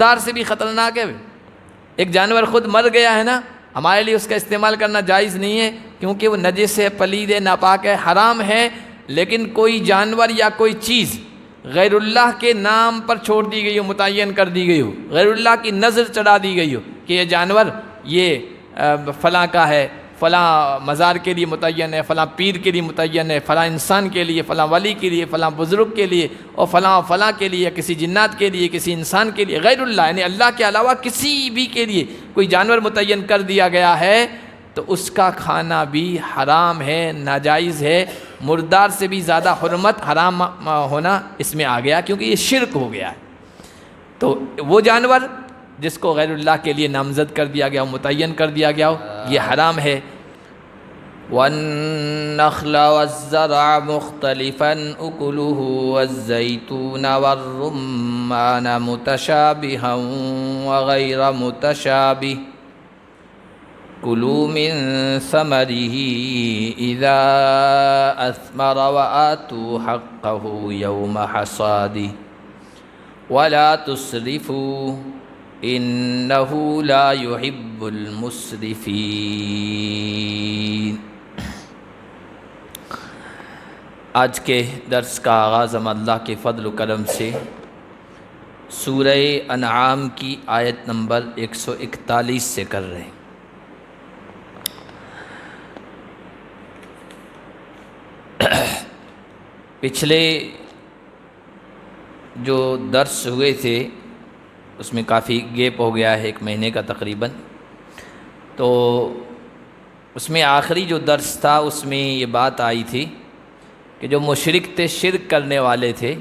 مردار سے بھی خطرناک ہے۔ ایک جانور خود مر گیا ہے نا، ہمارے لیے اس کا استعمال کرنا جائز نہیں ہے، کیونکہ وہ نجس ہے، پلید ہے، ناپاک ہے، حرام ہے۔ لیکن کوئی جانور یا کوئی چیز غیر اللہ کے نام پر چھوڑ دی گئی ہو، متعین کر دی گئی ہو، غیر اللہ کی نظر چڑھا دی گئی ہو کہ یہ جانور یہ فلاں کا ہے، فلاں مزار کے لیے متعین ہے، فلاں پیر کے لیے متعین ہے، فلاں انسان کے لیے، فلاں ولی کے لیے، فلاں بزرگ کے لیے، اور فلاں کے لیے، کسی جنات کے لیے، کسی انسان کے لیے، غیر اللہ یعنی اللہ کے علاوہ کسی بھی کے لیے کوئی جانور متعین کر دیا گیا ہے تو اس کا کھانا بھی حرام ہے، ناجائز ہے۔ مردار سے بھی زیادہ حرمت، حرام ہونا اس میں آ گیا، کیونکہ یہ شرک ہو گیا ہے۔ تو وہ جانور جس کو غیر اللہ کے لیے نامزد کر دیا گیا ہو، متعین کر دیا گیا ہو، یہ حرام ہے۔ والنخل والزرع مختلفا أكله والزيتون والرمان متشابها وغير متشابه كلوا من ثمره إذا أثمر وآتوا حقه يوم حصاده ولا تسرفوا إنه لا يحب المسرفين۔ آج کے درس کا آغاز ہم اللہ کے فضل و کرم سے سورہ انعام کی آیت نمبر 141 سے کر رہے ہیں۔ پچھلے جو درس ہوئے تھے اس میں کافی گیپ ہو گیا ہے، 1 مہینے کا تقریباً، تو اس میں آخری جو درس تھا اس میں یہ بات آئی تھی کہ جو مشرک تھے، شرک کرنے والے تھے،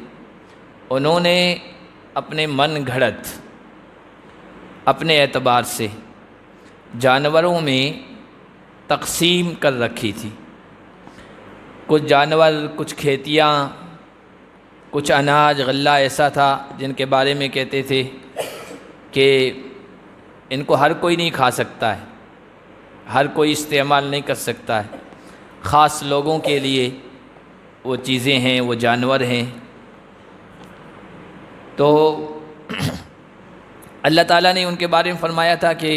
انہوں نے اپنے من گھڑت اپنے اعتبار سے جانوروں میں تقسیم کر رکھی تھی۔ کچھ جانور، کچھ کھیتیاں، کچھ اناج غلہ ایسا تھا جن کے بارے میں کہتے تھے کہ ان کو ہر کوئی نہیں کھا سکتا ہے، ہر کوئی استعمال نہیں کر سکتا ہے، خاص لوگوں کے لیے وہ چیزیں ہیں، وہ جانور ہیں۔ تو اللہ تعالیٰ نے ان کے بارے میں فرمایا تھا کہ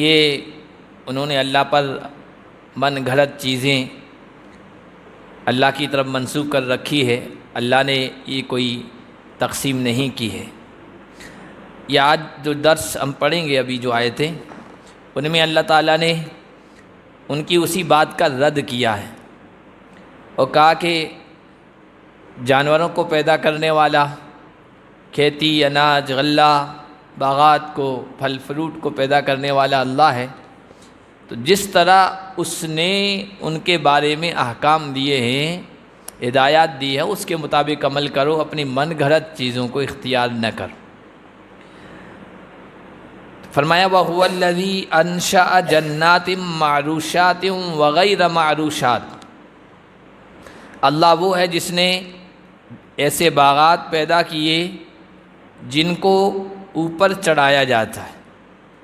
یہ انہوں نے اللہ پر من گھڑت چیزیں اللہ کی طرف منسوب کر رکھی ہے، اللہ نے یہ کوئی تقسیم نہیں کی ہے۔ یہ آج جو درس ہم پڑھیں گے، ابھی جو آئے تھے، ان میں اللہ تعالیٰ نے ان کی اسی بات کا رد کیا ہے اور کہا کہ جانوروں کو پیدا کرنے والا، کھیتی، اناج، غلہ، باغات کو، پھل فروٹ کو پیدا کرنے والا اللہ ہے۔ تو جس طرح اس نے ان کے بارے میں احکام دیے ہیں، ہدایات دی ہے، اس کے مطابق عمل کرو، اپنی من گھڑت چیزوں کو اختیار نہ کرو۔ فرمایا وَهُوَ الَّذِي أَنشَأَ جَنَّاتٍ مَّعْرُوشَاتٍ وَغَيْرَ مَعْرُوشَاتٍ، اللہ وہ ہے جس نے ایسے باغات پیدا کیے جن کو اوپر چڑھایا جاتا ہے،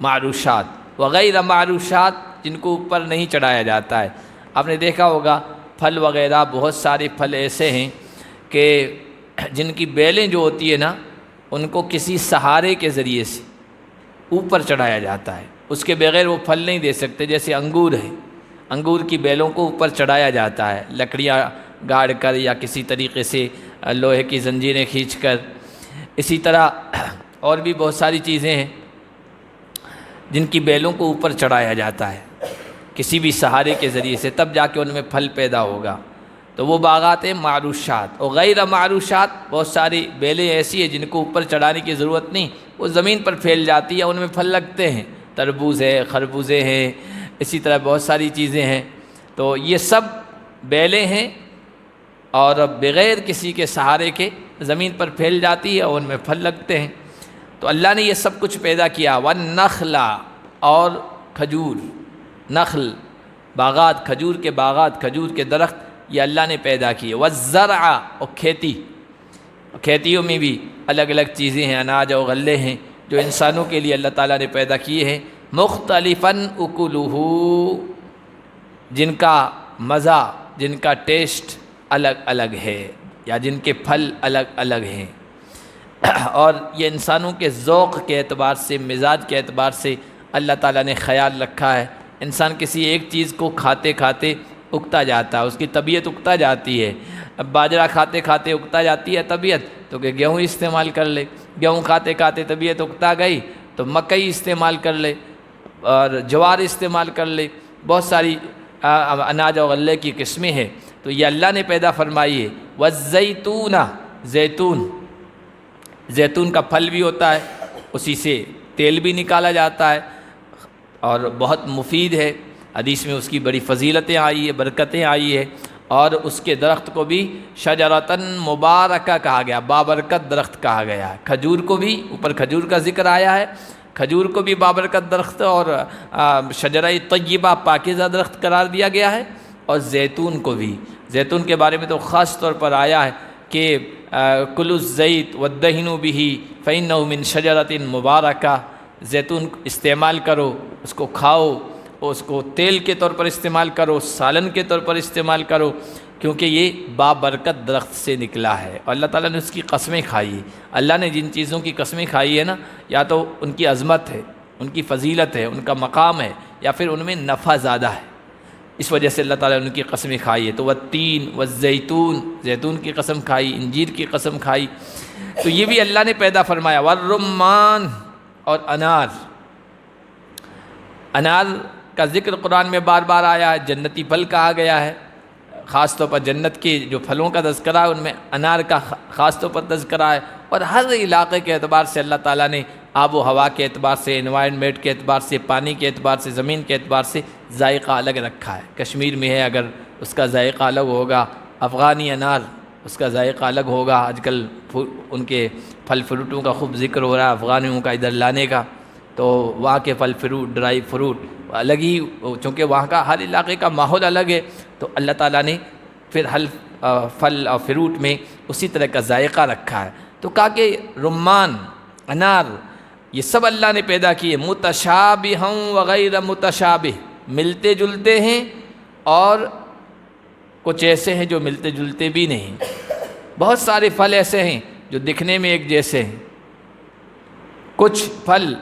معروشات، وغیر معروشات جن کو اوپر نہیں چڑھایا جاتا ہے۔ آپ نے دیکھا ہوگا پھل وغیرہ، بہت سارے پھل ایسے ہیں کہ جن کی بیلیں جو ہوتی ہے نا، ان کو کسی سہارے کے ذریعے سے اوپر چڑھایا جاتا ہے، اس کے بغیر وہ پھل نہیں دے سکتے۔ جیسے انگور ہے، انگور کی بیلوں کو اوپر چڑھایا جاتا ہے، لکڑیاں گاڑ کر یا کسی طریقے سے لوہے کی زنجیریں کھینچ کر۔ اسی طرح اور بھی بہت ساری چیزیں ہیں جن کی بیلوں کو اوپر چڑھایا جاتا ہے کسی بھی سہارے کے ذریعے سے، تب جا کے ان میں پھل پیدا ہوگا۔ تو وہ باغات ہیں معروشات۔ اور غیر معروشات، بہت ساری بیلیں ایسی ہیں جن کو اوپر چڑھانے کی ضرورت نہیں، وہ زمین پر پھیل جاتی ہے، ان میں پھل لگتے ہیں، تربوز ہے، خربوزے ہیں، اسی طرح بہت ساری چیزیں ہیں۔ تو یہ سب بیلیں ہیں اور بغیر کسی کے سہارے کے زمین پر پھیل جاتی ہے اور ان میں پھل لگتے ہیں۔ تو اللہ نے یہ سب کچھ پیدا کیا۔ والنخل، اور کھجور، نخل باغات، کھجور کے باغات، کھجور کے درخت، یہ اللہ نے پیدا کیے۔ والزرع، اور کھیتی، کھیتیوں میں بھی الگ الگ چیزیں ہیں، اناج اور غلے ہیں جو انسانوں کے لیے اللہ تعالیٰ نے پیدا کیے ہیں۔ مختلفاً اکلہ، جن کا مزہ، جن کا ٹیسٹ الگ الگ ہے، یا جن کے پھل الگ الگ ہیں۔ اور یہ انسانوں کے ذوق کے اعتبار سے، مزاج کے اعتبار سے اللہ تعالیٰ نے خیال رکھا ہے۔ انسان کسی ایک چیز کو کھاتے کھاتے اکتا جاتا ہے، اس کی طبیعت اکتا جاتی ہے۔ اب باجرہ کھاتے کھاتے اکتا جاتی ہے طبیعت، تو کہ گیہوں استعمال کر لے، گیہوں کھاتے کھاتے طبیعت اکتا گئی تو مکئی استعمال کر لے اور جوار استعمال کر لے، بہت ساری اناج اور غلے کی قسمیں ہیں۔ تو یہ اللہ نے پیدا فرمائی ہے۔ والزیتون، زیتون کا پھل بھی ہوتا ہے، اسی سے تیل بھی نکالا جاتا ہے اور بہت مفید ہے، حدیث میں اس کی بڑی فضیلتیں آئی ہیں، برکتیں آئی ہیں۔ اور اس کے درخت کو بھی شجرتن مبارکہ کہا گیا، بابرکت درخت کہا گیا ہے۔ کھجور کو بھی، اوپر کھجور کا ذکر آیا ہے، کھجور کو بھی بابرکت درخت اور شجرہ طیبہ پاکیزہ درخت قرار دیا گیا ہے، اور زیتون کو بھی۔ زیتون کے بارے میں تو خاص طور پر آیا ہے کہ کلوا الزیت وادہنوا بہ فإنہ من شجرۃ مبارکہ، زیتون استعمال کرو، اس کو کھاؤ، اس کو تیل کے طور پر استعمال کرو، سالن کے طور پر استعمال کرو، کیونکہ یہ بابرکت درخت سے نکلا ہے۔ اور اللہ تعالیٰ نے اس کی قسمیں کھائی ہے۔ اللہ نے جن چیزوں کی قسمیں کھائی ہے نا، یا تو ان کی عظمت ہے، ان کی فضیلت ہے، ان کا مقام ہے، یا پھر ان میں نفع زیادہ ہے، اس وجہ سے اللہ تعالیٰ نے ان کی قسمیں کھائی ہے۔ تو والتین والزیتون، زیتون کی قسم کھائی، انجیر کی قسم کھائی، تو یہ بھی اللہ نے پیدا فرمایا۔ والرمان، اور انار، انار کا ذکر قرآن میں بار بار آیا ہے، جنتی پھل کہا گیا ہے، خاص طور پر جنت کے جو پھلوں کا تذکرہ ہے ان میں انار کا خاص طور پر تذکرہ ہے۔ اور ہر علاقے کے اعتبار سے اللہ تعالیٰ نے آب و ہوا کے اعتبار سے، انوائرمنٹ کے اعتبار سے، پانی کے اعتبار سے، زمین کے اعتبار سے ذائقہ الگ رکھا ہے۔ کشمیر میں ہے اگر اس کا ذائقہ الگ ہوگا، افغانی انار اس کا ذائقہ الگ ہوگا۔ آج کل ان کے پھل فروٹوں کا خوب ذکر ہو رہا ہے، افغانیوں کا ادھر لانے کا، تو وہاں کے پھل فروٹ، ڈرائی فروٹ الگ ہی، چونکہ وہاں کا ہر علاقے کا ماحول الگ ہے، تو اللہ تعالیٰ نے پھر پھل اور فروٹ میں اسی طرح کا ذائقہ رکھا ہے۔ تو کہا کہ رمان، انار، یہ سب اللہ نے پیدا کیے، متشابہ وغیر متشابہ، ملتے جلتے ہیں اور کچھ ایسے ہیں جو ملتے جلتے بھی نہیں۔ بہت سارے پھل ایسے ہیں جو دکھنے میں ایک جیسے ہیں، کچھ پھل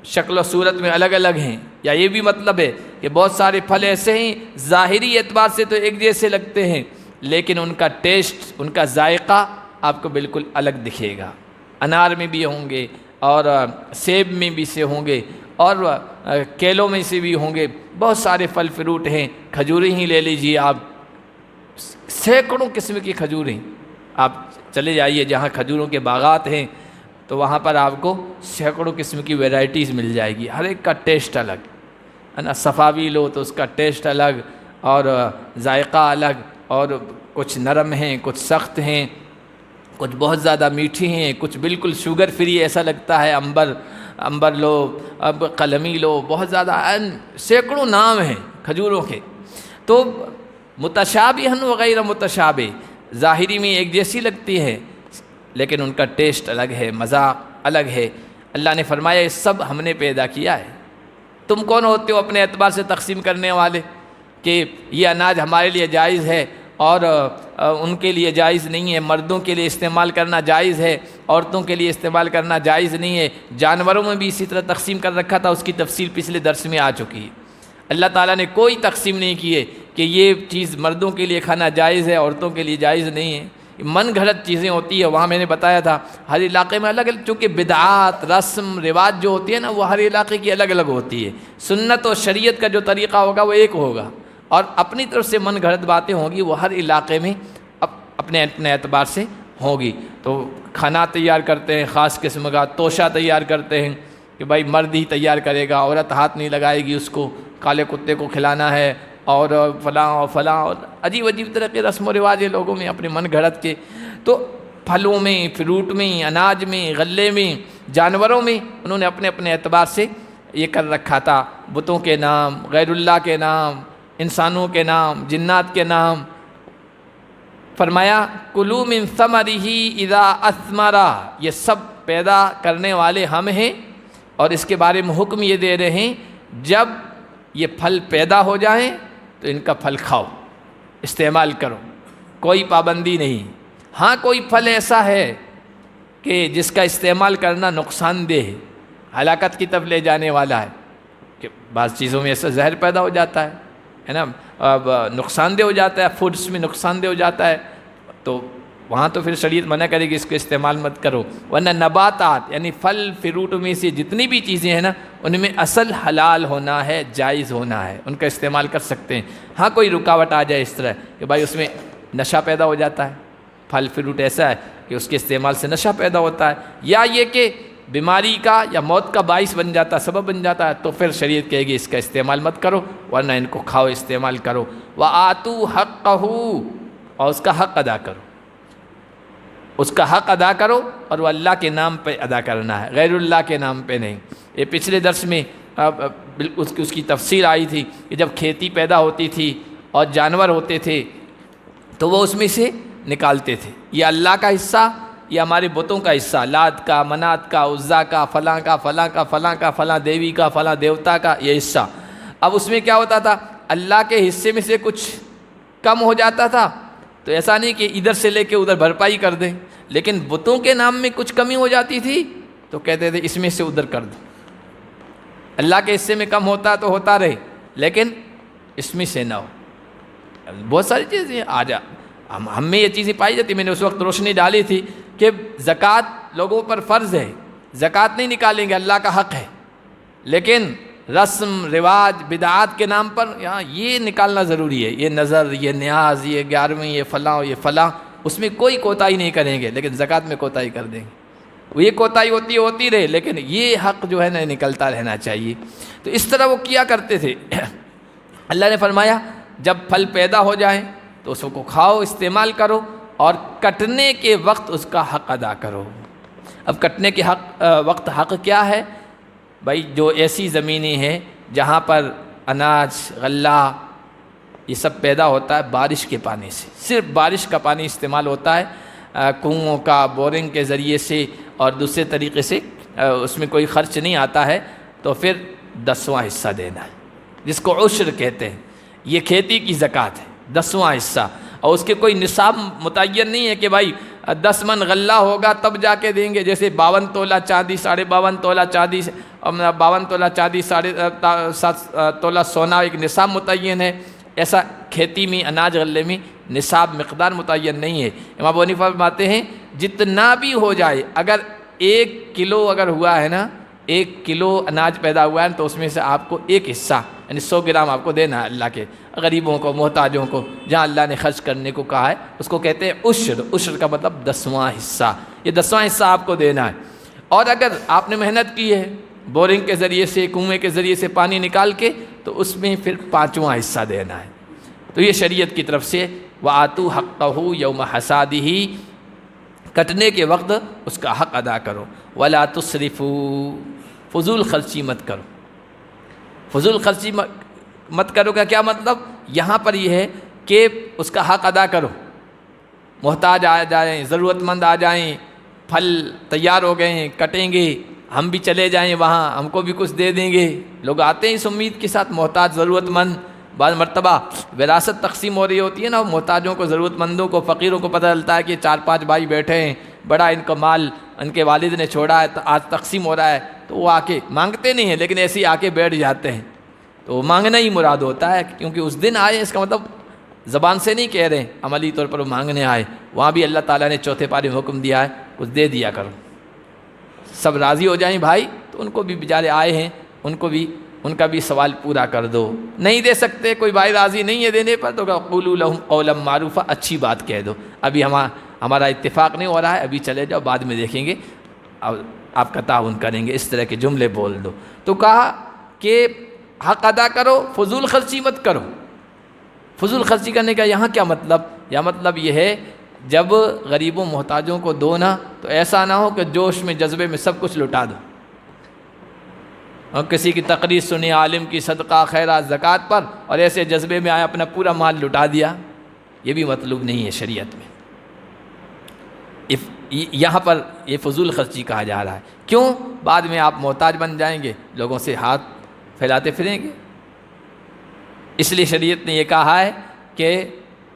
شکل و صورت میں الگ الگ ہیں، یا یہ بھی مطلب ہے کہ بہت سارے پھل ایسے ہیں ظاہری اعتبار سے تو ایک جیسے لگتے ہیں، لیکن ان کا ٹیسٹ، ان کا ذائقہ آپ کو بالکل الگ دکھے گا۔ انار میں بھی ہوں گے، اور سیب میں بھی سے ہوں گے، اور کیلوں میں سے بھی ہوں گے، بہت سارے پھل فروٹ ہیں۔ کھجوریں ہی لے لیجیے آپ، سینکڑوں قسم کی کھجوریں، آپ چلے جائیے جہاں کھجوروں کے باغات ہیں تو وہاں پر آپ کو سینکڑوں قسم کی ویرائٹیز مل جائے گی، ہر ایک کا ٹیسٹ الگ ہے نا۔ صفاوی لو تو اس کا ٹیسٹ الگ اور ذائقہ الگ، اور کچھ نرم ہیں، کچھ سخت ہیں، کچھ بہت زیادہ میٹھی ہیں، کچھ بالکل شوگر فری، ایسا لگتا ہے امبر لو، اب قلمی لو، بہت زیادہ سینکڑوں نام ہیں کھجوروں کے۔ تو متشابہ وغیر متشابہ، ظاہری میں ایک جیسی لگتی ہے لیکن ان کا ٹیسٹ الگ ہے، مزہ الگ ہے۔ اللہ نے فرمایا یہ سب ہم نے پیدا کیا ہے، تم کون ہوتے ہو اپنے اعتبار سے تقسیم کرنے والے کہ یہ اناج ہمارے لیے جائز ہے اور ان کے لیے جائز نہیں ہے، مردوں کے لیے استعمال کرنا جائز ہے، عورتوں کے لیے استعمال کرنا جائز نہیں ہے۔ جانوروں میں بھی اسی طرح تقسیم کر رکھا تھا، اس کی تفصیل پچھلے درس میں آ چکی ہے۔ اللہ تعالیٰ نے کوئی تقسیم نہیں کی ہے کہ یہ چیز مردوں کے لیے کھانا جائز ہے، عورتوں کے لیے جائز نہیں ہے۔ من گھڑت چیزیں ہوتی ہے، وہاں میں نے بتایا تھا ہر علاقے میں الگ الگ، چونکہ بدعات، رسم رواج جو ہوتی ہے نا وہ ہر علاقے کی الگ الگ ہوتی ہے۔ سنت اور شریعت کا جو طریقہ ہوگا وہ ایک ہوگا، اور اپنی طرف سے من گھڑت باتیں ہوں گی وہ ہر علاقے میں اپنے اعتبار سے ہوگی۔ تو کھانا تیار کرتے ہیں خاص قسم کا، توشہ تیار کرتے ہیں کہ بھائی مرد ہی تیار کرے گا، عورت ہاتھ نہیں لگائے گی، اس کو کالے کتے کو کھلانا ہے، اور فلاں اور فلاں، اور عجیب عجیب طرح کے رسم و رواج ہے لوگوں میں اپنے من گھڑت کے۔ تو پھلوں میں، فروٹ میں، اناج میں، غلے میں، جانوروں میں انہوں نے اپنے اپنے اعتبار سے یہ کر رکھا تھا، بتوں کے نام، غیر اللہ کے نام، انسانوں کے نام، جنات کے نام۔ فرمایا کلوا من ثمرہ اذا اثمر، یہ سب پیدا کرنے والے ہم ہیں، اور اس کے بارے میں حکم یہ دے رہے ہیں جب یہ پھل پیدا ہو جائیں تو ان کا پھل کھاؤ، استعمال کرو، کوئی پابندی نہیں۔ ہاں کوئی پھل ایسا ہے کہ جس کا استعمال کرنا نقصان دہ ہے، ہلاکت کی طرف لے جانے والا ہے، کہ بعض چیزوں میں ایسا زہر پیدا ہو جاتا ہے نا، اب نقصان دہ ہو جاتا ہے، فوڈس میں نقصان دہ ہو جاتا ہے، تو وہاں تو پھر شریعت منع کرے گی اس کو استعمال مت کرو۔ ورنہ نباتات یعنی پھل فروٹ میں سے جتنی بھی چیزیں ہیں نا، ان میں اصل حلال ہونا ہے، جائز ہونا ہے، ان کا استعمال کر سکتے ہیں۔ ہاں کوئی رکاوٹ آ جائے اس طرح کہ بھائی اس میں نشہ پیدا ہو جاتا ہے، پھل فروٹ ایسا ہے کہ اس کے استعمال سے نشہ پیدا ہوتا ہے، یا یہ کہ بیماری کا یا موت کا باعث بن جاتا ہے، سبب بن جاتا ہے، تو پھر شریعت کہے گی اس کا استعمال مت کرو، ورنہ ان کو کھاؤ، استعمال کرو۔ وَآتُوا حَقَّهُ، اور اس کا حق ادا کرو، اس کا حق ادا کرو، اور وہ اللہ کے نام پہ ادا کرنا ہے، غیر اللہ کے نام پہ نہیں۔ یہ پچھلے درس میں اس کی تفصیل آئی تھی کہ جب کھیتی پیدا ہوتی تھی اور جانور ہوتے تھے تو وہ اس میں سے نکالتے تھے، یہ اللہ کا حصہ، یہ ہمارے بتوں کا حصہ، لات کا، منات کا، عزا کا، فلاں کا، فلاں کا، فلاں کا، فلاں دیوی کا، فلاں دیوتا کا یہ حصہ۔ اب اس میں کیا ہوتا تھا، اللہ کے حصے میں سے کچھ کم ہو جاتا تھا تو ایسا نہیں کہ ادھر سے لے کے ادھر بھرپائی کر دیں، لیکن بتوں کے نام میں کچھ کمی ہو جاتی تھی تو کہتے تھے اس میں سے ادھر کر دو، اللہ کے حصے میں کم ہوتا تو ہوتا رہے لیکن اس میں سے نہ ہو۔ بہت ساری چیزیں ہم میں یہ چیزیں پائی جاتی، میں نے اس وقت روشنی ڈالی تھی کہ زکوٰۃ لوگوں پر فرض ہے، زکوٰۃ نہیں نکالیں گے، اللہ کا حق ہے، لیکن رسم رواج بدعات کے نام پر یہاں یہ نکالنا ضروری ہے، یہ نظر، یہ نیاز، یہ 11ویں، یہ فلاں، یہ فلاں، اس میں کوئی کوتاہی نہیں کریں گے، لیکن زکوٰۃ میں کوتاہی کر دیں گے، یہ کوتاہی ہوتی رہے، لیکن یہ حق جو ہے نا نکلتا رہنا چاہیے۔ تو اس طرح وہ کیا کرتے تھے۔ اللہ نے فرمایا جب پھل پیدا ہو جائیں تو اس کو کھاؤ، استعمال کرو، اور کٹنے کے وقت اس کا حق ادا کرو۔ اب کٹنے کے وقت حق کیا ہے؟ بھائی جو ایسی زمینیں ہیں جہاں پر اناج، غلہ یہ سب پیدا ہوتا ہے بارش کے پانی سے، صرف بارش کا پانی استعمال ہوتا ہے، کنوؤں کا، بورنگ کے ذریعے سے اور دوسرے طریقے سے اس میں کوئی خرچ نہیں آتا ہے، تو پھر 10واں حصہ دینا ہے، جس کو عشر کہتے ہیں۔ یہ کھیتی کی زکوٰۃ ہے، 10واں حصہ، اور اس کے کوئی نصاب متعین نہیں ہے کہ بھائی 10 من غلہ ہوگا تب جا کے دیں گے، جیسے 52 تولہ چاندی، 52.5 تولہ چاندی، 52 تولہ چاندی، 7.5 تولہ سونا ایک نصاب متعین ہے، ایسا کھیتی میں، اناج غلے میں نصاب مقدار متعین نہیں ہے۔ امام ابو حنیفہ فرماتے ہیں جتنا بھی ہو جائے، اگر 1 کلو اگر ہوا ہے نا، 1 کلو اناج پیدا ہوا ہے تو اس میں سے آپ کو ایک حصہ یعنی 100 گرام آپ کو دینا ہے اللہ کے غریبوں کو، محتاجوں کو، جہاں اللہ نے خرچ کرنے کو کہا ہے اس کو کہتے ہیں عشر۔ عشر کا مطلب 10واں حصہ، یہ 10واں حصہ آپ کو دینا ہے۔ اور اگر آپ نے محنت کی ہے بورنگ کے ذریعے سے، کنویں کے ذریعے سے پانی نکال کے، تو اس میں پھر 5واں حصہ دینا ہے۔ تو یہ شریعت کی طرف سے وَآتُوا حَقَّهُ يَوْمَ حَصَادِهِ، کٹنے کے وقت اس کا حق ادا کرو۔ وَلَا تُسْرِفُوا، فضول خرچی مت کرو۔ فضول خرچی مت کرو کا کیا مطلب؟ یہاں پر یہ ہے کہ اس کا حق ادا کرو، محتاج آ جائیں، ضرورت مند آ جائیں، پھل تیار ہو گئے ہیں، کٹیں گے، ہم بھی چلے جائیں وہاں، ہم کو بھی کچھ دے دیں گے۔ لوگ آتے ہیں اس امید کے ساتھ، محتاج، ضرورت مند۔ بعض مرتبہ وراثت تقسیم ہو رہی ہوتی ہے نا، محتاجوں کو، ضرورت مندوں کو، فقیروں کو پتہ چلتا ہے کہ 4-5 بھائی بیٹھے ہیں، بڑا ان کا مال ان کے والد نے چھوڑا ہے، آج تقسیم ہو رہا ہے، تو وہ آ کے مانگتے نہیں ہیں لیکن ایسے ہی آ کے بیٹھ جاتے ہیں، تو مانگنا ہی مراد ہوتا ہے، کیونکہ اس دن آئے، اس کا مطلب زبان سے نہیں کہہ رہے ہیں، عملی طور پر وہ مانگنے آئے۔ وہاں بھی اللہ تعالیٰ نے چوتھے پارے میں حکم دیا ہے کچھ دے دیا کرو، سب راضی ہو جائیں بھائی، تو ان کو بھی بیچارے آئے ہیں، ان کا بھی سوال پورا کر دو۔ نہیں دے سکتے، کوئی بھائی راضی نہیں ہے دینے پر، تو قولوا لهم قولا معروفا، اچھی بات کہہ دو، ابھی ہمارا اتفاق نہیں ہو رہا ہے، ابھی چلے جاؤ، بعد میں دیکھیں گے، آپ کا تعاون کریں گے، اس طرح کے جملے بول دو۔ تو کہا کہ حق ادا کرو، فضول خرچی مت کرو۔ فضول خرچی کرنے کا یہاں کیا مطلب؟ یا مطلب یہ ہے جب غریبوں محتاجوں کو دو نا، تو ایسا نہ ہو کہ جوش میں، جذبے میں سب کچھ لٹا دو، اور کسی کی تقریر سنی، عالم کی، صدقہ، خیرات، زکوٰۃ پر، اور ایسے جذبے میں آیا اپنا پورا مال لٹا دیا، یہ بھی مطلوب نہیں ہے شریعت میں۔ یہاں پر یہ فضول خرچی کہا جا رہا ہے، کیوں؟ بعد میں آپ محتاج بن جائیں گے، لوگوں سے ہاتھ پھیلاتے پھریں گے، اس لیے شریعت نے یہ کہا ہے کہ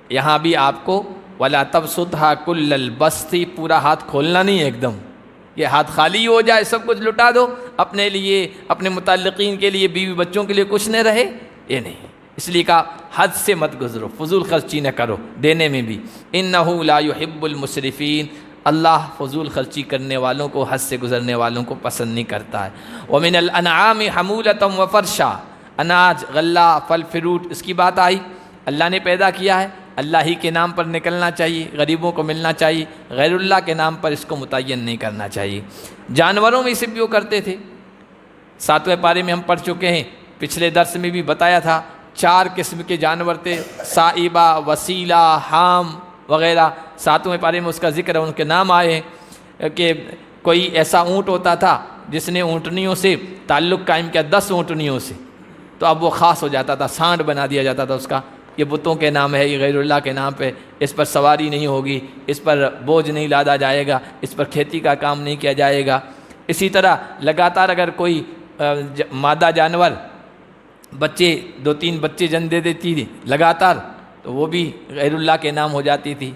یہاں بھی آپ کو وَلَا تَبْسُطْهَا كُلَّ الْبَسْطِ، پورا ہاتھ کھولنا نہیں ہے ایک دم، کہ ہاتھ خالی ہو جائے، سب کچھ لٹا دو، اپنے لیے، اپنے متعلقین کے لیے، بیوی بچوں کے لیے کچھ نہ رہے، یہ نہیں۔ اس لیے کہا حد سے مت گزرو، فضول خرچی نہ کرو دینے میں بھی۔ انہ لا يحب المسرفین، اللہ فضول خرچی کرنے والوں کو، حد سے گزرنے والوں کو پسند نہیں کرتا ہے۔ ومن الانعام حمولۃ وفرشا، اناج، غلہ، پھل فروٹ، اس کی بات آئی، اللہ نے پیدا کیا ہے، اللہ ہی کے نام پر نکلنا چاہیے، غریبوں کو ملنا چاہیے، غیر اللہ کے نام پر اس کو متعین نہیں کرنا چاہیے۔ جانوروں میں سے بھی وہ کرتے تھے، 7ویں پارے میں ہم پڑھ چکے ہیں، پچھلے درس میں بھی بتایا تھا، 4 قسم کے جانور تھے، سائبہ، وسیلہ، حام وغیرہ، 7ویں پارے میں اس کا ذکر ہے، ان کے نام آئے ہیں کہ کوئی ایسا اونٹ ہوتا تھا جس نے اونٹنیوں سے تعلق قائم کیا، 10 اونٹنیوں سے، تو اب وہ خاص ہو جاتا تھا، سانڈ بنا دیا جاتا تھا اس کا، یہ بتوں کے نام ہے، یہ غیر اللہ کے نام پہ، اس پر سواری نہیں ہوگی، اس پر بوجھ نہیں لادا جائے گا، اس پر کھیتی کا کام نہیں کیا جائے گا۔ اسی طرح لگاتار اگر کوئی مادہ جانور بچے 2-3 بچے جن دے دیتی تھی لگاتار، تو وہ بھی غیر اللہ کے نام ہو جاتی تھی،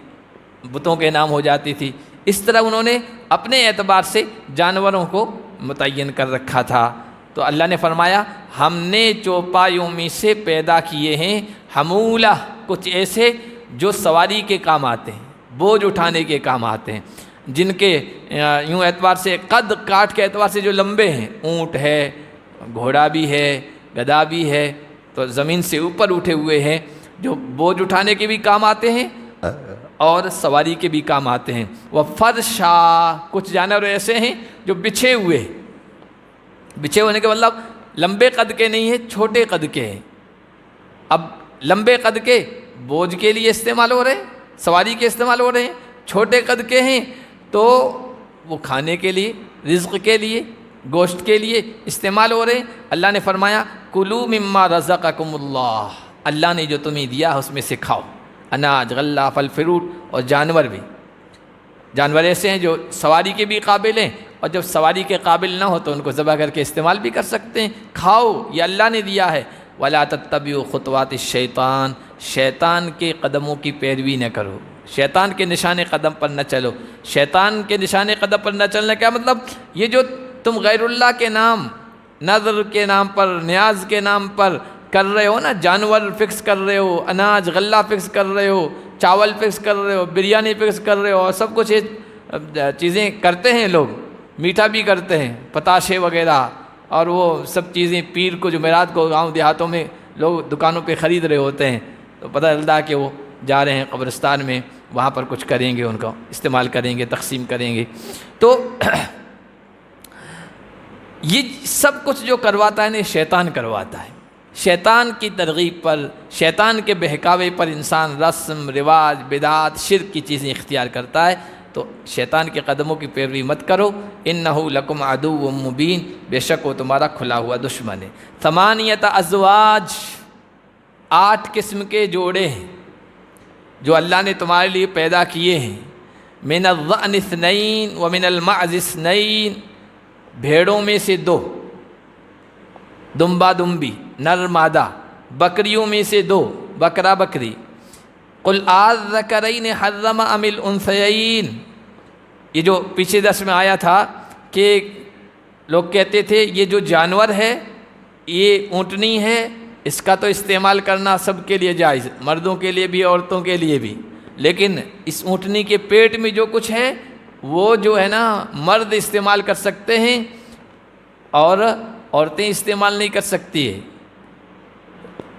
بتوں کے نام ہو جاتی تھی۔ اس طرح انہوں نے اپنے اعتبار سے جانوروں کو متعین کر رکھا تھا۔ تو اللہ نے فرمایا ہم نے چوپایوں میں سے پیدا کیے ہیں حمولہ، کچھ ایسے جو سواری کے کام آتے ہیں، بوجھ اٹھانے کے کام آتے ہیں، جن کے یوں اعتبار سے قد کاٹ کے اعتبار سے جو لمبے ہیں، اونٹ ہے، گھوڑا بھی ہے، گدھا بھی ہے، تو زمین سے اوپر اٹھے ہوئے ہیں، جو بوجھ اٹھانے کے بھی کام آتے ہیں اور سواری کے بھی کام آتے ہیں۔ وہ فرشا، کچھ جانور ایسے ہیں جو بچھے ہوئے ہیں، بچھے ہونے کے مطلب لمبے قد کے نہیں ہیں، چھوٹے قد کے ہیں۔ اب لمبے قد کے بوجھ کے لیے استعمال ہو رہے ہیں، سواری کے استعمال ہو رہے ہیں، چھوٹے قد کے ہیں تو وہ کھانے کے لیے، رزق کے لیے، گوشت کے لیے استعمال ہو رہے ہیں۔ اللہ نے فرمایا کلوا مما رزقکم اللہ، اللہ نے جو تمہیں دیا اس میں سے کھاؤ، اناج، غلہ، پھل فروٹ، اور جانور بھی۔ جانور ایسے ہیں جو سواری کے بھی قابل ہیں، اور جب سواری کے قابل نہ ہو تو ان کو ذبح کر کے استعمال بھی کر سکتے ہیں۔ کھاؤ، یہ اللہ نے دیا ہے۔ وَلَا تَتَّبِعُوا خُطُوَاتِ الشَّيْطَانِ، شیطان کے قدموں کی پیروی نہ کرو، شیطان کے نشان قدم پر نہ چلو۔ شیطان کے نشان قدم پر نہ چلنا کیا مطلب؟ یہ جو تم غیر اللہ کے نام، نظر کے نام پر، نیاز کے نام پر کر رہے ہو نا، جانور فکس کر رہے ہو، اناج غلہ فکس کر رہے ہو، چاول فکس کر رہے ہو، بریانی فکس کر رہے ہو، اور سب کچھ یہ چیزیں کرتے ہیں لوگ، میٹھا بھی کرتے ہیں، پتاشے وغیرہ، اور وہ سب چیزیں پیر کو، جمعرات کو گاؤں دیہاتوں میں لوگ دکانوں پہ خرید رہے ہوتے ہیں، تو پتہ چلتا ہے کہ وہ جا رہے ہیں قبرستان میں، وہاں پر کچھ کریں گے، ان کا استعمال کریں گے، تقسیم کریں گے۔ تو یہ سب کچھ جو کرواتا ہے نا، شیطان کرواتا ہے۔ شیطان کی ترغیب پر، شیطان کے بہکاوے پر انسان رسم، رواج، بدعات، شرک کی چیزیں اختیار کرتا ہے، تو شیطان کے قدموں کی پیروی مت کرو۔ انہ لکم عدو مبین، بے شک وہ تمہارا کھلا ہوا دشمن ہے۔ 8 ازواج، 8 قسم کے جوڑے ہیں جو اللہ نے تمہارے لیے پیدا کیے ہیں۔ من الضأن 2 ومن المعز 2، بھیڑوں میں سے 2، دمبا دمبی، نر مادہ، بکریوں میں سے 2، بکرا بکری۔ قل الذکرین حرم ام الانثیین، یہ جو پیچھے درس میں آیا تھا کہ لوگ کہتے تھے یہ جو جانور ہے، یہ اونٹنی ہے، اس کا تو استعمال کرنا سب کے لیے جائز، مردوں کے لیے بھی، عورتوں کے لیے بھی، لیکن اس اونٹنی کے پیٹ میں جو کچھ ہے وہ جو ہے نا مرد استعمال کر سکتے ہیں اور عورتیں استعمال نہیں کر سکتی ہے،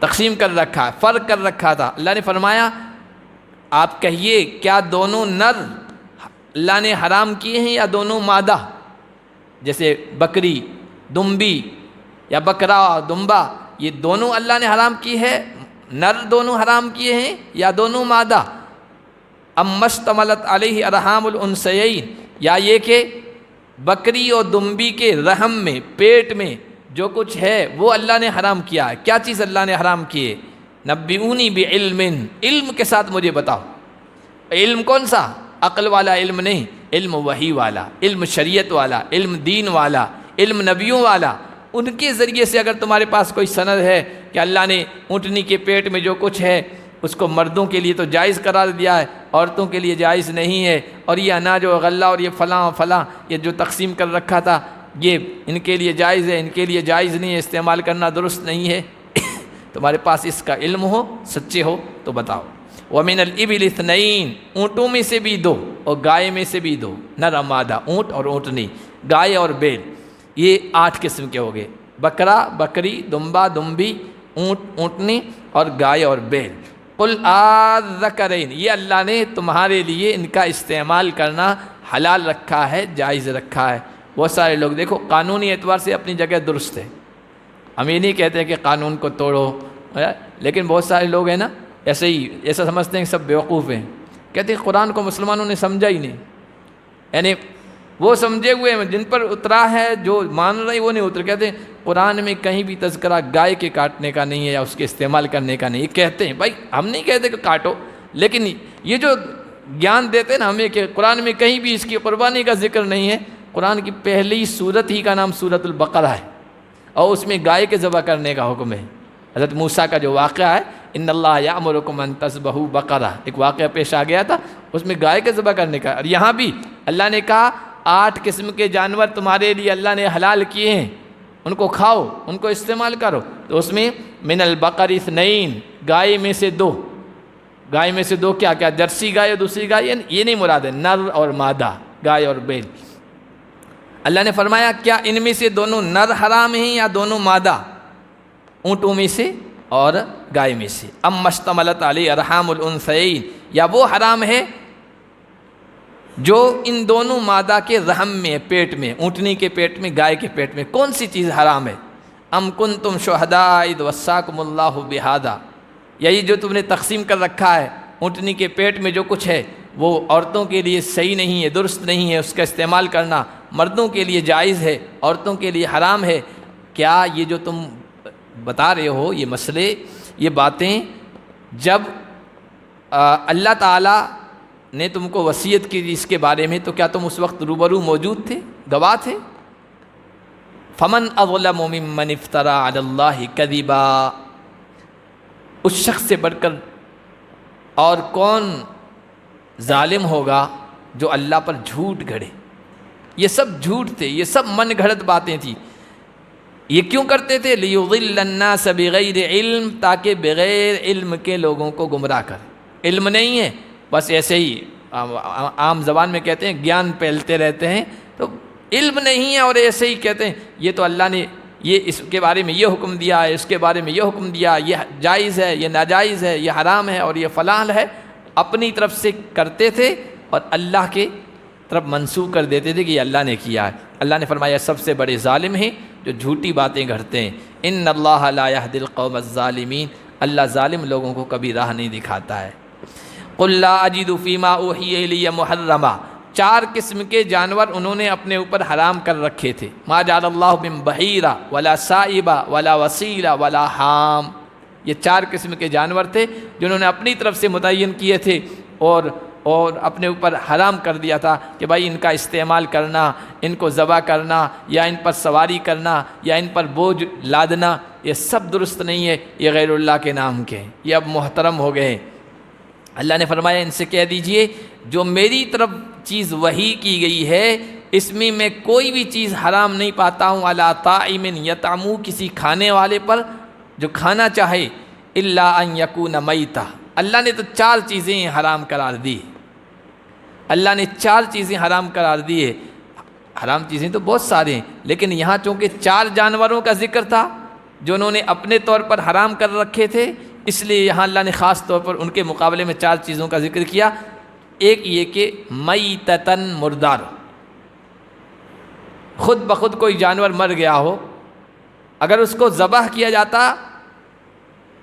تقسیم کر رکھا ہے، فرق کر رکھا تھا۔ اللہ نے فرمایا آپ کہیے کیا دونوں نر اللہ نے حرام کیے ہیں یا دونوں مادہ، جیسے بکری، دمبی یا بکرا دمبا، یہ دونوں اللہ نے حرام کی ہے، نر دونوں حرام کیے ہیں یا دونوں مادہ؟ ام مشتملت علیہ ارحام الانثیین، یا یہ کہ بکری اور دمبی کے رحم میں، پیٹ میں جو کچھ ہے وہ اللہ نے حرام کیا ہے؟ کیا چیز اللہ نے حرام کی ہے؟ نبئونی بعلم، علم کے ساتھ مجھے بتاؤ۔ علم کون سا؟ عقل والا علم نہیں، علم وحی والا، علم شریعت والا، علم دین والا، علم نبیوں والا۔ ان کے ذریعے سے اگر تمہارے پاس کوئی سند ہے کہ اللہ نے اونٹنی کے پیٹ میں جو کچھ ہے اس کو مردوں کے لیے تو جائز قرار دیا ہے، عورتوں کے لیے جائز نہیں ہے، اور یہ اناج و غلہ اور یہ فلاں یہ جو تقسیم کر رکھا تھا یہ ان کے لیے جائز ہے، ان کے لیے جائز نہیں ہے، استعمال کرنا درست نہیں ہے۔ تمہارے پاس اس کا علم ہو، سچے ہو تو بتاؤ۔ وَمِنَ الْإِبِلِ اثْنَيْنِ، اونٹوں میں سے بھی 2 اور گائے میں سے بھی 2، نر مادہ، اونٹ اور اونٹنی، گائے اور بیل، یہ 8 قسم کے ہو گئے، بکرا، بکری، دمبا، دمبی، اونٹ، اونٹنی اور گائے اور بیل۔ قُلْ آذَّكَرَيْنِ، یہ اللہ نے تمہارے لیے ان کا استعمال کرنا حلال رکھا ہے، جائز رکھا ہے۔ بہت سارے لوگ دیکھو قانونی اعتبار سے اپنی جگہ درست ہے، ہم یہ نہیں کہتے کہ قانون کو توڑو، لیکن بہت سارے لوگ ہیں نا ایسا سمجھتے ہیں کہ سب بیوقوف ہیں، کہتے ہیں قرآن کو مسلمانوں نے سمجھا ہی نہیں، یعنی وہ سمجھے ہوئے ہیں، جن پر اترا ہے، جو مان رہے وہ نہیں اتر۔ کہتے ہیں قرآن میں کہیں بھی تذکرہ گائے کے کاٹنے کا نہیں ہے یا اس کے استعمال کرنے کا نہیں، یہ کہتے ہیں۔ بھائی ہم نہیں کہتے کہ کاٹو، لیکن یہ جو گیان دیتے ہیں نا ہمیں کہ قرآن میں کہیں بھی اس کی قربانی کا ذکر نہیں ہے۔ قرآن کی پہلی سورت ہی کا نام سورۃ البقرہ ہے، اور اس میں گائے کے ذبح کرنے کا حکم ہے۔ حضرت موسیٰ کا جو واقعہ ہے، ان اللہ یأمرکم ان تذبحوا بقرہ، ایک واقعہ پیش آ گیا تھا، اس میں گائے کے ذبح کرنے کا۔ اور یہاں بھی اللہ نے کہا 8 قسم کے جانور تمہارے لیے اللہ نے حلال کیے ہیں، ان کو کھاؤ، ان کو استعمال کرو۔ تو اس میں من البقر اثنین، گائے میں سے 2، گائے میں سے 2 کیا جرسی گائے اور دوسری گائے، یہ نہیں مراد ہے، نر اور مادہ، گائے اور بیل۔ اللہ نے فرمایا کیا ان میں سے دونوں نر حرام ہیں یا دونوں مادہ، اونٹوں میں سے اور گائے میں سے؟ اما اشتملت علی ارحام الانثیین، یا وہ حرام ہے جو ان دونوں مادہ کے رحم میں، پیٹ میں، اونٹنی کے پیٹ میں، گائے کے پیٹ میں، کون سی چیز حرام ہے؟ ام کنتم شہداء اذ وصاکم اللہ بہذا، یا یہ جو تم نے تقسیم کر رکھا ہے، اونٹنی کے پیٹ میں جو کچھ ہے وہ عورتوں کے لیے صحیح نہیں ہے، درست نہیں ہے، اس کا استعمال کرنا مردوں کے لیے جائز ہے، عورتوں کے لیے حرام ہے۔ کیا یہ جو تم بتا رہے ہو یہ مسئلے، یہ باتیں جب اللہ تعالیٰ نے تم کو وصیت کی اس کے بارے میں، تو کیا تم اس وقت روبرو موجود تھے، گواہ تھے؟ فمن اظلم ممن افترى علی اللہ کذبا، اس شخص سے بڑھ کر اور کون ظالم ہوگا جو اللہ پر جھوٹ گھڑے۔ یہ سب جھوٹ تھے، یہ سب من گھڑت باتیں تھیں۔ یہ کیوں کرتے تھے؟ لیضل الناس بغیر علم، تاکہ بغیر علم کے لوگوں کو گمراہ کر۔ علم نہیں ہے، بس ایسے ہی عام زبان میں کہتے ہیں گیان پھیلتے رہتے ہیں، تو علم نہیں ہے اور ایسے ہی کہتے ہیں یہ تو اللہ نے یہ اس کے بارے میں یہ حکم دیا ہے، اس کے بارے میں یہ حکم دیا، یہ جائز ہے، یہ ناجائز ہے، یہ حرام ہے اور یہ فلاں ہے۔ اپنی طرف سے کرتے تھے اور اللہ کے طرف منسوخ کر دیتے تھے کہ یہ اللہ نے کیا ہے۔ اللہ نے فرمایا سب سے بڑے ظالم ہیں جو جھوٹی باتیں گھڑتے ہیں۔ ان اللہ لا یہدی القوم الظالمین، اللہ ظالم لوگوں کو کبھی راہ نہیں دکھاتا ہے۔ قل لا اجد فیما اوحی الی محرما، 4 قسم کے جانور انہوں نے اپنے اوپر حرام کر رکھے تھے۔ ما جعل اللہ من بحیرہ ولا سائبہ ولا وسیلہ ولا حام، یہ 4 قسم کے جانور تھے جنہوں نے اپنی طرف سے متعین کیے تھے اور اپنے اوپر حرام کر دیا تھا کہ بھائی ان کا استعمال کرنا، ان کو ذبح کرنا یا ان پر سواری کرنا یا ان پر بوجھ لادنا، یہ سب درست نہیں ہے، یہ غیر اللہ کے نام کے ہیں، یہ اب محترم ہو گئے ہیں۔ اللہ نے فرمایا ان سے کہہ دیجئے جو میری طرف چیز وحی کی گئی ہے اس میں میں کوئی بھی چیز حرام نہیں پاتا ہوں، علی طاعم یطعمہ، کسی کھانے والے پر جو کھانا چاہے، الا ان یکون میتہ، اللہ نے تو 4 چیزیں حرام قرار دی، اللہ نے 4 چیزیں حرام قرار دی ہے۔ حرام چیزیں تو بہت سارے ہیں، لیکن یہاں چونکہ 4 جانوروں کا ذکر تھا جو انہوں نے اپنے طور پر حرام کر رکھے تھے، اس لیے یہاں اللہ نے خاص طور پر ان کے مقابلے میں 4 چیزوں کا ذکر کیا۔ ایک یہ کہ میتتن، مردار، خود بخود کوئی جانور مر گیا ہو، اگر اس کو ذبح کیا جاتا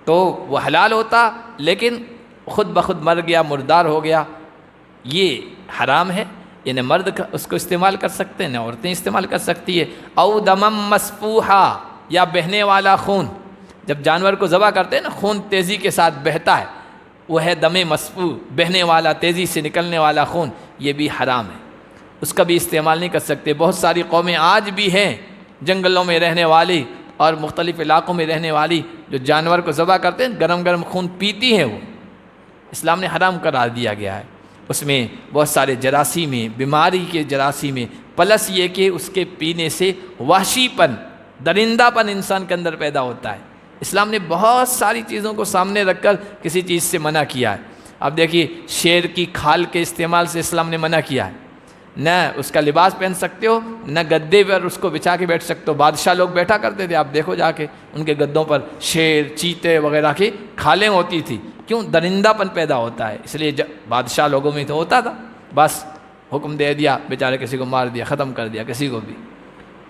تو وہ حلال ہوتا، لیکن خود بخود مر گیا، مردار ہو گیا، یہ حرام ہے۔ یعنی مرد اس کو استعمال کر سکتے ہیں، نہ عورتیں استعمال کر سکتی ہے۔ او دمم مسفوحا، یا بہنے والا خون، جب جانور کو ذبح کرتے ہیں نا خون تیزی کے ساتھ بہتا ہے، وہ ہے دم مسفوح، بہنے والا، تیزی سے نکلنے والا خون، یہ بھی حرام ہے، اس کا بھی استعمال نہیں کر سکتے۔ بہت ساری قومیں آج بھی ہیں جنگلوں میں رہنے والی اور مختلف علاقوں میں رہنے والی جو جانور کو ذبح کرتے ہیں، گرم گرم خون پیتی ہیں، وہ اسلام نے حرام قرار دیا گیا ہے۔ اس میں بہت سارے جراثیم ہیں، بیماری کے جراثیم ہیں، پلس یہ کہ اس کے پینے سے وحشی پن، درندہ پن انسان کے اندر پیدا ہوتا ہے۔ اسلام نے بہت ساری چیزوں کو سامنے رکھ کر کسی چیز سے منع کیا ہے۔ اب دیکھیے شیر کی کھال کے استعمال سے اسلام نے منع کیا ہے، نہ اس کا لباس پہن سکتے ہو، نہ گدے پر اس کو بچھا کے بیٹھ سکتے ہو۔ بادشاہ لوگ بیٹھا کرتے تھے، آپ دیکھو جا کے ان کے گدوں پر شیر، چیتے وغیرہ کی کھالیں ہوتی تھی۔ کیوں؟ درندہ پن پیدا ہوتا ہے، اس لیے بادشاہ لوگوں میں تو ہوتا تھا، بس حکم دے دیا، بیچارے کسی کو مار دیا، ختم کر دیا کسی کو بھی،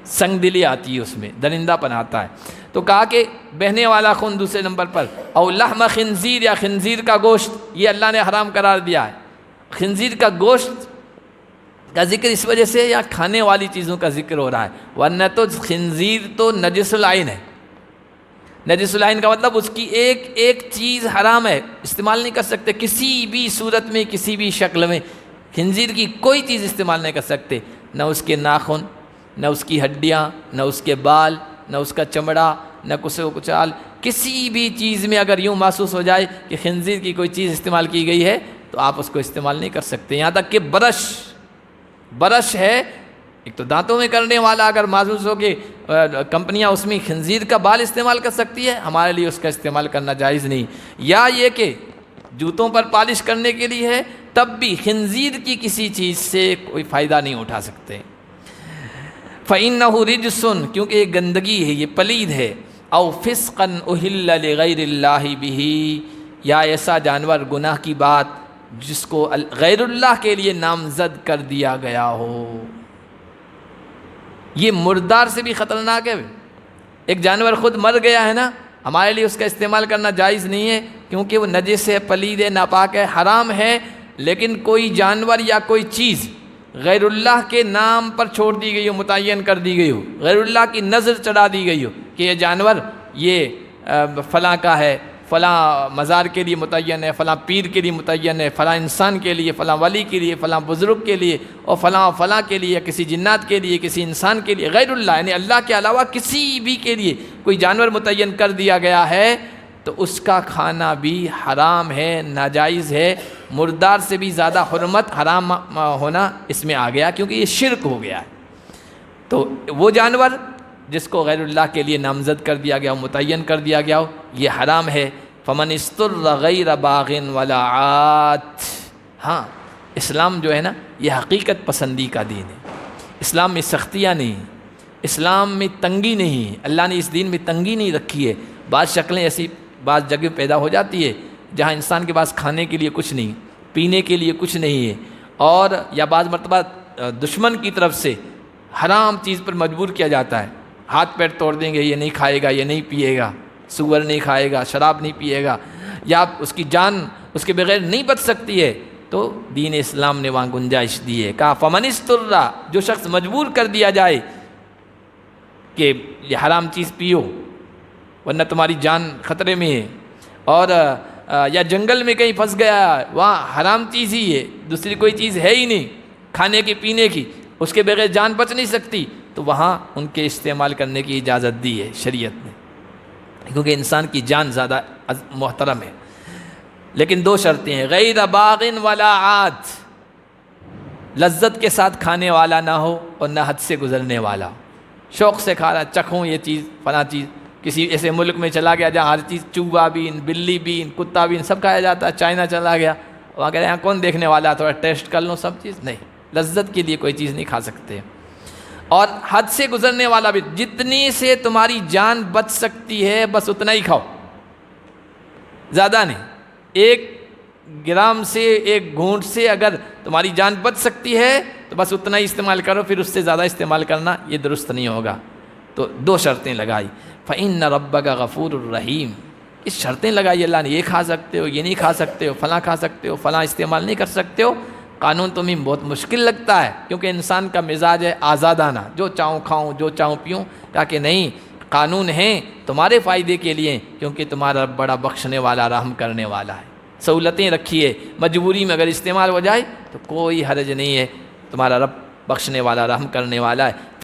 سنگ دلی آتی ہے اس میں، درندہ پن آتا ہے۔ تو کہا کہ بہنے والا خون دوسرے نمبر پر، او لحم خنزیر، یا خنزیر کا گوشت، یہ اللہ نے حرام قرار دیا ہے۔ خنزیر کا گوشت کا ذکر اس وجہ سے یا کھانے والی چیزوں کا ذکر ہو رہا ہے، ورنہ تو خنزیر تو نجس العین ہے۔ نجس العین کا مطلب اس کی ایک ایک چیز حرام ہے، استعمال نہیں کر سکتے کسی بھی صورت میں، کسی بھی شکل میں۔ خنزیر کی کوئی چیز استعمال نہیں کر سکتے، نہ اس کے ناخن، نہ اس کی ہڈیاں، نہ اس کے بال، نہ اس کا چمڑا، نہ کچال، کسی بھی چیز میں اگر یوں محسوس ہو جائے کہ خنزیر کی کوئی چیز استعمال کی گئی ہے تو آپ اس کو استعمال نہیں کر سکتے۔ یہاں تک کہ برش ہے، ایک تو دانتوں میں کرنے والا، اگر محسوس ہو کہ کمپنیاں اس میں خنزیر کا بال استعمال کر سکتی ہے، ہمارے لیے اس کا استعمال کرنا جائز نہیں۔ یا یہ کہ جوتوں پر پالش کرنے کے لیے ہے، تب بھی خنزیر کی کسی چیز سے کوئی فائدہ نہیں اٹھا سکتے۔ فَإِنَّهُ رِجْسٌ، کیونکہ یہ گندگی ہے، یہ پلید ہے۔ او فسقاً اُحِلَّ لِغَيْرِ اللَّهِ بِهِ، یا ایسا جانور، گناہ کی بات جس کو غیر اللہ کے لیے نامزد کر دیا گیا ہو۔ یہ مردار سے بھی خطرناک ہے۔ ایک جانور خود مر گیا ہے نا، ہمارے لیے اس کا استعمال کرنا جائز نہیں ہے، کیونکہ وہ نجس ہے، پلید ہے، ناپاک ہے، حرام ہے۔ لیکن کوئی جانور یا کوئی چیز غیر اللہ کے نام پر چھوڑ دی گئی ہو، متعین کر دی گئی ہو، غیر اللہ کی نظر چڑھا دی گئی ہو کہ یہ جانور یہ فلاں کا ہے، فلاں مزار کے لیے متعین ہے، فلاں پیر کے لیے متعین ہے، فلاں انسان کے لیے، فلاں ولی کے لیے، فلاں بزرگ کے لیے، اور فلاں کے لیے، کسی جنات کے لیے، کسی انسان کے لیے، غیر اللہ یعنی اللہ کے علاوہ کسی بھی کے لیے کوئی جانور متعین کر دیا گیا ہے تو اس کا کھانا بھی حرام ہے، ناجائز ہے۔ مردار سے بھی زیادہ حرمت، حرام ہونا اس میں آ گیا، کیونکہ یہ شرک ہو گیا ہے۔ تو وہ جانور جس کو غیر اللہ کے لیے نامزد کر دیا گیا ہو، متعین کر دیا گیا ہو، یہ حرام ہے۔ فمن استر غیر باغ ولا عاد، ہاں اسلام جو ہے نا یہ حقیقت پسندی کا دین ہے۔ اسلام میں سختیاں نہیں، اسلام میں تنگی نہیں، اللہ نے اس دین میں تنگی نہیں رکھی ہے۔ بعض شکلیں ایسی بعض جگہ پیدا ہو جاتی ہے جہاں انسان کے پاس کھانے کے لیے کچھ نہیں، پینے کے لیے کچھ نہیں ہے، اور یا بعض مرتبہ دشمن کی طرف سے حرام چیز پر مجبور کیا جاتا ہے، ہاتھ پیر توڑ دیں گے، یہ نہیں کھائے گا، یہ نہیں پیے گا، سور نہیں کھائے گا، شراب نہیں پیے گا، یا اس کی جان اس کے بغیر نہیں بچ سکتی ہے، تو دین اسلام نے وہاں گنجائش دی ہے۔ کہا فمن استر، جو شخص مجبور کر دیا جائے کہ یہ حرام چیز پیو ورنہ تمہاری جان خطرے میں ہے، اور یا جنگل میں کہیں پھنس گیا، وہاں حرام چیز ہی ہے، دوسری کوئی چیز ہے ہی نہیں کھانے کی پینے کی، اس کے بغیر جان بچ نہیں سکتی، تو وہاں ان کے استعمال کرنے کی اجازت دی ہے شریعت نے، کیونکہ انسان کی جان زیادہ محترم ہے۔ لیکن دو شرطیں ہیں، غیر باغ ولا عاد، لذت کے ساتھ کھانے والا نہ ہو اور نہ حد سے گزرنے والا، شوق سے کھا رہا، چکھوں یہ چیز فلاں چیز، کسی ایسے ملک میں چلا گیا جہاں ہر چیز، چوہا بین، بلی بین، کتا بین سب کھایا جاتا ہے، چائنا چلا گیا، وہاں کہہ رہے ہیں کون دیکھنے والا، تھوڑا ٹیسٹ کر لوں سب چیز، نہیں، لذت کے لیے کوئی چیز نہیں کھا سکتے۔ اور حد سے گزرنے والا بھی، جتنی سے تمہاری جان بچ سکتی ہے بس اتنا ہی کھاؤ، زیادہ نہیں، 1 گرام سے 1 گھونٹ سے اگر تمہاری جان بچ سکتی ہے تو بس اتنا ہی استعمال کرو، پھر اس سے زیادہ استعمال کرنا یہ درست نہیں ہوگا۔ تو 2 شرطیں لگائی، فَإِنَّ رَبَّكَ غَفُورٌ رَحِيمٌ، اس شرطیں لگائی اللہ نے، یہ کھا سکتے ہو، یہ نہیں کھا سکتے ہو، فلاں کھا سکتے ہو، فلاں استعمال نہیں کر سکتے ہو۔ قانون تمہیں بہت مشکل لگتا ہے کیونکہ انسان کا مزاج ہے آزادانہ، جو چاہوں کھاؤں، جو چاہوں پیوں، کہا کہ نہیں، قانون ہیں تمہارے فائدے کے لیے، کیونکہ تمہارا رب بڑا بخشنے والا، رحم کرنے والا ہے، سہولتیں رکھی ہے، مجبوری میں اگر استعمال ہو جائے تو کوئی حرج نہیں ہے، تمہارا رب بخشنے والا، رحم کرنے والا ہے۔